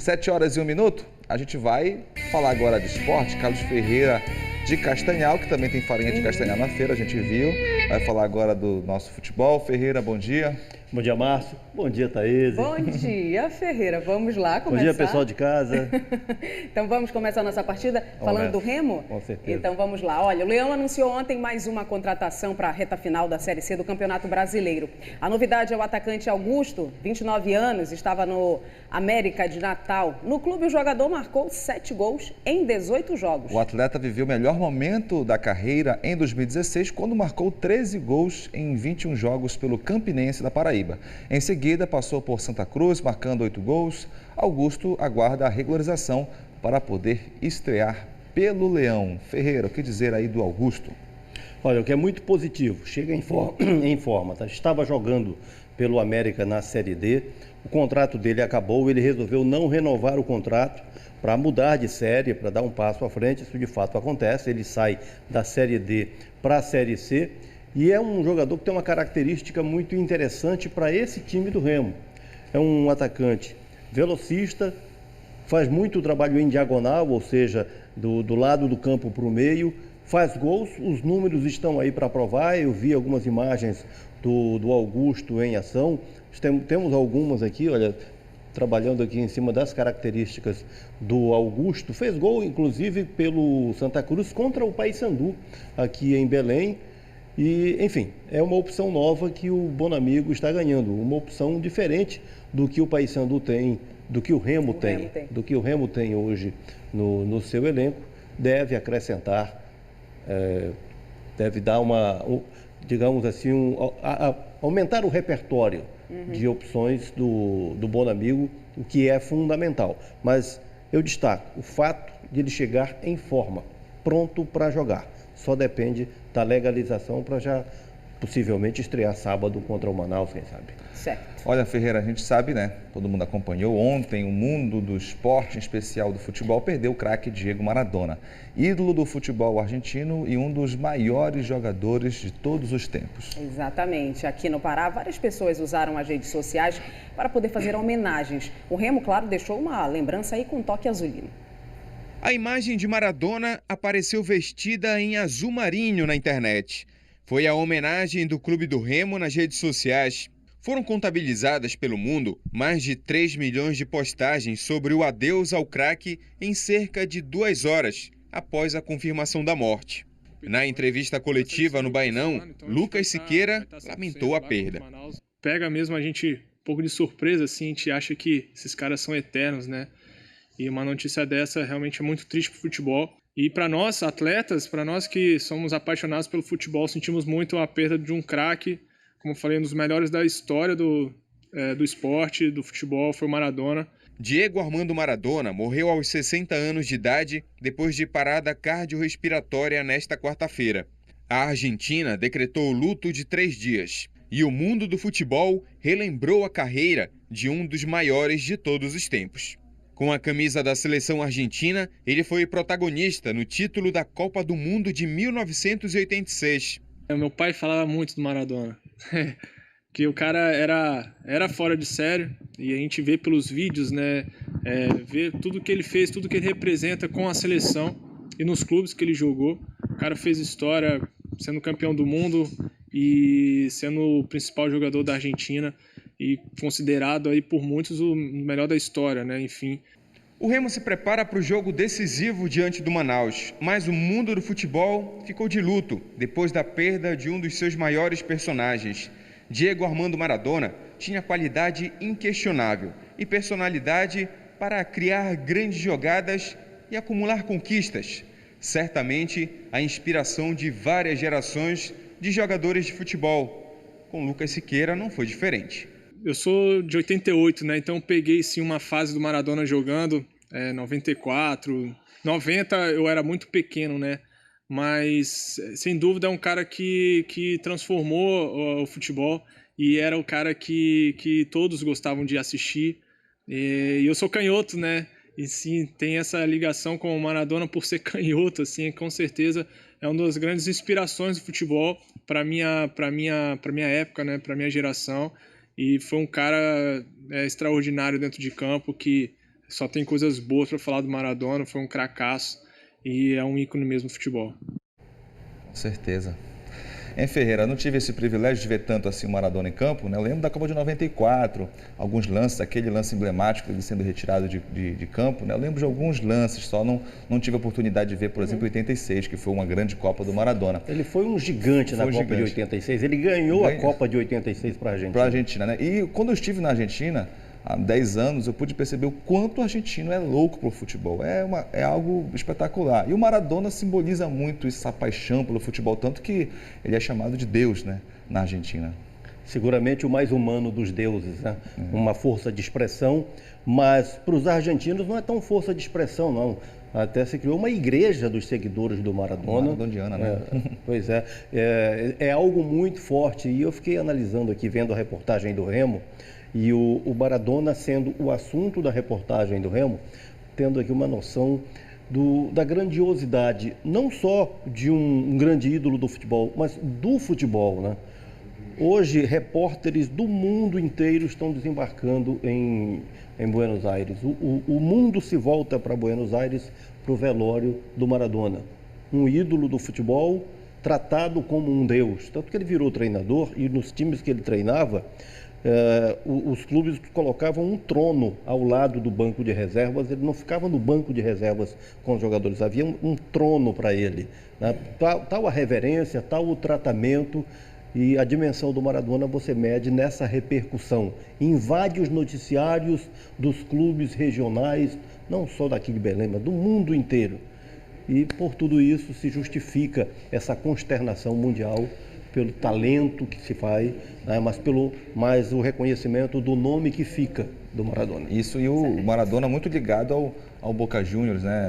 7h01. A gente vai falar agora de esporte. Carlos Ferreira de Castanhal, que também tem farinha de castanhal na feira, a gente viu. Vai falar agora do nosso futebol. Ferreira, bom dia. Bom dia, Márcio. Bom dia, Thaís. Bom dia, Ferreira. Vamos lá começar. Bom dia, pessoal de casa. Então vamos começar a nossa partida falando do Remo? Com certeza. Então vamos lá. Olha, o Leão anunciou ontem mais uma contratação para a reta final da Série C do Campeonato Brasileiro. A novidade é o atacante Augusto, 29 anos, estava no América de Natal. No clube, o jogador marcou 7 gols em 18 jogos. O atleta viveu o melhor momento da carreira em 2016, quando marcou 13 gols em 21 jogos pelo Campinense da Paraíba. Em seguida, passou por Santa Cruz, marcando 8 gols. Augusto aguarda a regularização para poder estrear pelo Leão. Ferreira, o que dizer aí do Augusto? Olha, o que é muito positivo, chega em forma. Tá? Estava jogando pelo América na Série D, o contrato dele acabou, ele resolveu não renovar o contrato para mudar de série, para dar um passo à frente. Isso de fato acontece, ele sai da Série D para a Série C. E é um jogador que tem uma característica muito interessante para esse time do Remo. É um atacante velocista, faz muito trabalho em diagonal, ou seja, do lado do campo para o meio, faz gols, os números estão aí para provar. Eu vi algumas imagens do Augusto em ação, temos algumas aqui, olha, trabalhando aqui em cima das características do Augusto. Fez gol, inclusive, pelo Santa Cruz contra o Paysandu, aqui em Belém. E, enfim, é uma opção nova que o Bonamigo está ganhando, uma opção diferente do que o Paysandu tem, do que o Remo tem hoje no seu elenco. Deve acrescentar, deve dar digamos assim, aumentar o repertório de opções do Bonamigo, o que é fundamental. Mas eu destaco o fato de ele chegar em forma, pronto para jogar. Só depende da legalização para já possivelmente estrear sábado contra o Manaus, quem sabe. Certo. Olha, Ferreira, a gente sabe, né? Todo mundo acompanhou ontem, o mundo do esporte, em especial do futebol, perdeu o craque Diego Maradona, ídolo do futebol argentino e um dos maiores jogadores de todos os tempos. Exatamente. Aqui no Pará, várias pessoas usaram as redes sociais para poder fazer homenagens. O Remo, claro, deixou uma lembrança aí com um toque azulino. A imagem de Maradona apareceu vestida em azul marinho na internet. Foi a homenagem do Clube do Remo nas redes sociais. Foram contabilizadas pelo mundo mais de 3 milhões de postagens sobre o adeus ao craque em cerca de 2 horas após a confirmação da morte. Na entrevista coletiva no Bainão, Lucas Siqueira lamentou a perda. Pega mesmo a gente um pouco de surpresa, assim, a gente acha que esses caras são eternos, né? E uma notícia dessa realmente é muito triste para o futebol. E para nós, atletas, para nós que somos apaixonados pelo futebol, sentimos muito a perda de um craque. Como eu falei, um dos melhores da história do esporte, do futebol, foi o Maradona. Diego Armando Maradona morreu aos 60 anos de idade depois de parada cardiorrespiratória nesta quarta-feira. A Argentina decretou luto de 3 dias. E o mundo do futebol relembrou a carreira de um dos maiores de todos os tempos. Com a camisa da seleção argentina, ele foi protagonista no título da Copa do Mundo de 1986. Meu pai falava muito do Maradona, que o cara era fora de sério, e a gente vê pelos vídeos, né, vê tudo que ele fez, tudo que ele representa com a seleção e nos clubes que ele jogou. O cara fez história sendo campeão do mundo e sendo o principal jogador da Argentina, e considerado aí por muitos o melhor da história, né? Enfim. O Remo se prepara para o jogo decisivo diante do Manaus, mas o mundo do futebol ficou de luto depois da perda de um dos seus maiores personagens. Diego Armando Maradona tinha qualidade inquestionável e personalidade para criar grandes jogadas e acumular conquistas. Certamente a inspiração de várias gerações de jogadores de futebol. Com Lucas Siqueira não foi diferente. Eu sou de 88, né? Então peguei sim uma fase do Maradona jogando, 94, 90 eu era muito pequeno, né? Mas sem dúvida é um cara que transformou o futebol e era o cara que todos gostavam de assistir. E eu sou canhoto, né? E sim, tem essa ligação com o Maradona por ser canhoto, assim, com certeza é uma das grandes inspirações do futebol para minha época, né? Para minha geração. E foi um cara extraordinário dentro de campo que só tem coisas boas para falar do Maradona, foi um cracaço e é um ícone mesmo do futebol. Com certeza. Em Ferreira, não tive esse privilégio de ver tanto assim o Maradona em campo, né? Eu lembro da Copa de 94, alguns lances, aquele lance emblemático dele sendo retirado de campo, né? Eu lembro de alguns lances, só não tive a oportunidade de ver, por exemplo, 86, que foi uma grande Copa do Maradona. Ele foi um gigante na Copa de 86, ele ganhou a Copa de 86 para a Argentina. Para a Argentina, né? E quando eu estive na Argentina, há 10 anos, eu pude perceber o quanto o argentino é louco pelo futebol. É algo espetacular. E o Maradona simboliza muito essa paixão pelo futebol, tanto que ele é chamado de Deus, né, na Argentina. Seguramente o mais humano dos deuses, né? Uma força de expressão, mas para os argentinos não é tão força de expressão, não. Até se criou uma igreja dos seguidores do Maradona. Maradoniana, né? Pois é, é algo muito forte. E eu fiquei analisando aqui, vendo a reportagem do Remo, e o Maradona sendo o assunto da reportagem do Remo, tendo aqui uma noção da grandiosidade, não só de um grande ídolo do futebol, mas do futebol, né? Hoje, repórteres do mundo inteiro estão desembarcando em Buenos Aires. O mundo se volta para Buenos Aires para o velório do Maradona. Um ídolo do futebol tratado como um deus. Tanto que ele virou treinador e nos times que ele treinava, os clubes colocavam um trono ao lado do banco de reservas. Ele não ficava no banco de reservas com os jogadores, havia um trono para ele, né? Tal a reverência, tal o tratamento. E a dimensão do Maradona você mede nessa repercussão. Invade os noticiários dos clubes regionais, não só daqui de Belém, mas do mundo inteiro. E por tudo isso se justifica essa consternação mundial pelo talento que se faz, né, mas o reconhecimento do nome que fica do Maradona. Isso, e o Maradona muito ligado ao Boca Juniors, né?